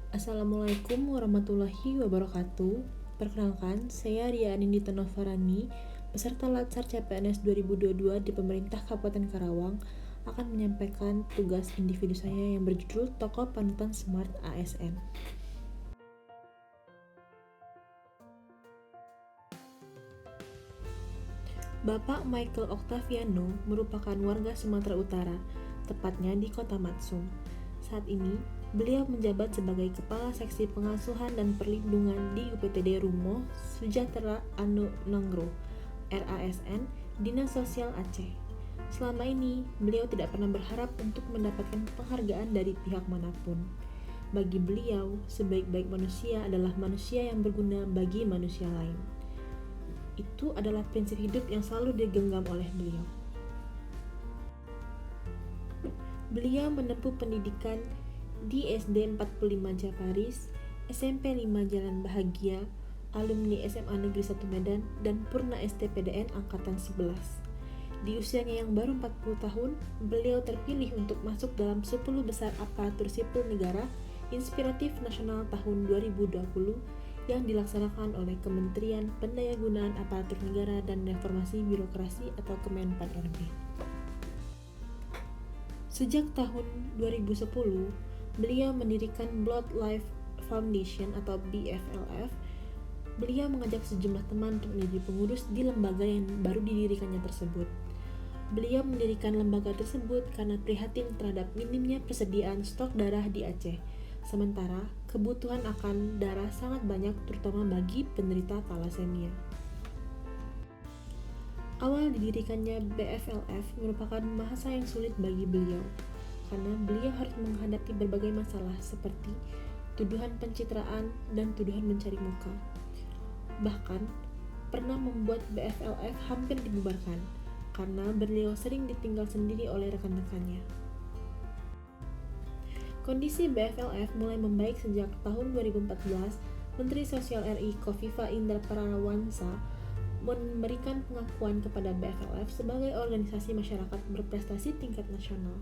Assalamualaikum warahmatullahi wabarakatuh. Perkenalkan, saya Ria Anindita Novarani, peserta Latsar CPNS 2022 di Pemerintah Kabupaten Karawang, akan menyampaikan tugas individu saya yang berjudul Tokoh Panutan Smart ASN. Bapak Michael Octaviano merupakan warga Sumatera Utara, tepatnya di Kota Matsum. Saat ini, beliau menjabat sebagai Kepala Seksi Pengasuhan dan Perlindungan di UPTD Rumo Sejahtera Anu Nongro, RASN, Dinas Sosial Aceh. Selama ini, beliau tidak pernah berharap untuk mendapatkan penghargaan dari pihak manapun. Bagi beliau, sebaik-baik manusia adalah manusia yang berguna bagi manusia lain. Itu adalah prinsip hidup yang selalu digenggam oleh beliau. Beliau menempuh pendidikan di SD 45 Japaris, SMP 5 Jalan Bahagia, alumni SMA Negeri 1 Medan, dan Purna STPDN Angkatan 11. Di usianya yang baru 40 tahun, beliau terpilih untuk masuk dalam 10 besar aparatur sipil negara inspiratif nasional tahun 2020 yang dilaksanakan oleh Kementerian Pendayagunaan Aparatur Negara dan Reformasi Birokrasi atau Kemenpan-RB. Sejak tahun 2010, beliau mendirikan Blood Life Foundation atau BFLF. Beliau mengajak sejumlah teman untuk menjadi pengurus di lembaga yang baru didirikannya tersebut. Beliau mendirikan lembaga tersebut karena prihatin terhadap minimnya persediaan stok darah di Aceh. Sementara kebutuhan akan darah sangat banyak terutama bagi penderita thalassemia. Awal didirikannya BFLF merupakan masa yang sulit bagi beliau, karena beliau harus menghadapi berbagai masalah seperti tuduhan pencitraan dan tuduhan mencari muka. Bahkan, pernah membuat BFLF hampir dibubarkan, karena beliau sering ditinggal sendiri oleh rekan-rekannya. Kondisi BFLF mulai membaik sejak tahun 2014, Menteri Sosial RI Kofifa Indar Parawansa memberikan pengakuan kepada BFLF sebagai organisasi masyarakat berprestasi tingkat nasional.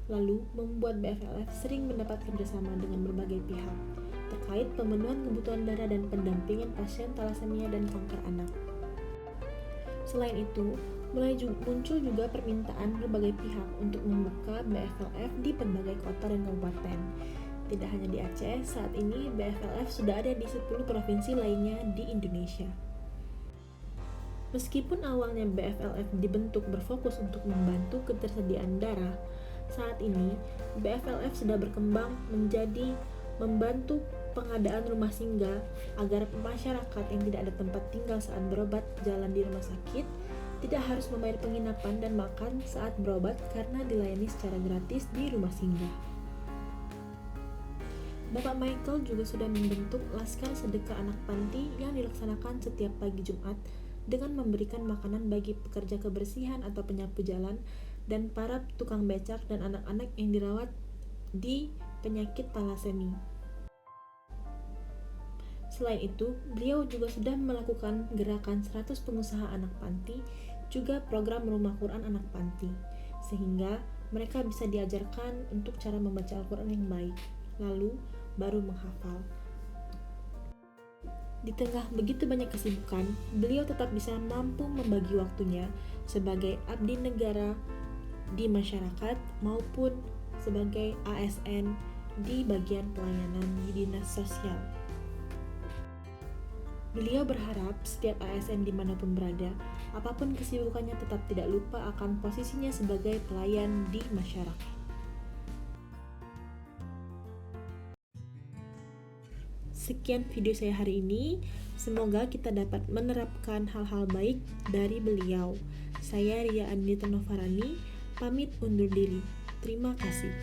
Lalu, membuat BFLF sering mendapat kerjasama dengan berbagai pihak terkait pemenuhan kebutuhan darah dan pendampingan pasien thalassemia dan kanker anak. Selain itu, mulai muncul juga permintaan berbagai pihak untuk membuka BFLF di berbagai kota dan kabupaten. Tidak hanya di Aceh, saat ini BFLF sudah ada di 10 provinsi lainnya di Indonesia. Meskipun awalnya BFLF dibentuk berfokus untuk membantu ketersediaan darah, saat ini BFLF sudah berkembang menjadi membantu pengadaan rumah singgah agar masyarakat yang tidak ada tempat tinggal saat berobat jalan di rumah sakit tidak harus membayar penginapan dan makan saat berobat karena dilayani secara gratis di rumah singgah. Bapak Michael juga sudah membentuk Laskar Sedekah Anak Panti yang dilaksanakan setiap pagi Jumat dengan memberikan makanan bagi pekerja kebersihan atau penyapu jalan dan para tukang becak dan anak-anak yang dirawat di penyakit thalassemia. Selain itu, beliau juga sudah melakukan gerakan 100 pengusaha anak panti, juga program rumah Quran anak panti, sehingga mereka bisa diajarkan untuk cara membaca Al-Quran yang baik, lalu baru menghafal. Di tengah begitu banyak kesibukan, beliau tetap bisa mampu membagi waktunya sebagai abdi negara di masyarakat maupun sebagai ASN di bagian pelayanan di dinas sosial. Beliau berharap setiap ASN dimanapun berada, apapun kesibukannya tetap tidak lupa akan posisinya sebagai pelayan di masyarakat. Sekian video saya hari ini. Semoga kita dapat menerapkan hal-hal baik dari beliau. Saya Ria Anindita Novarani, pamit undur diri. Terima kasih.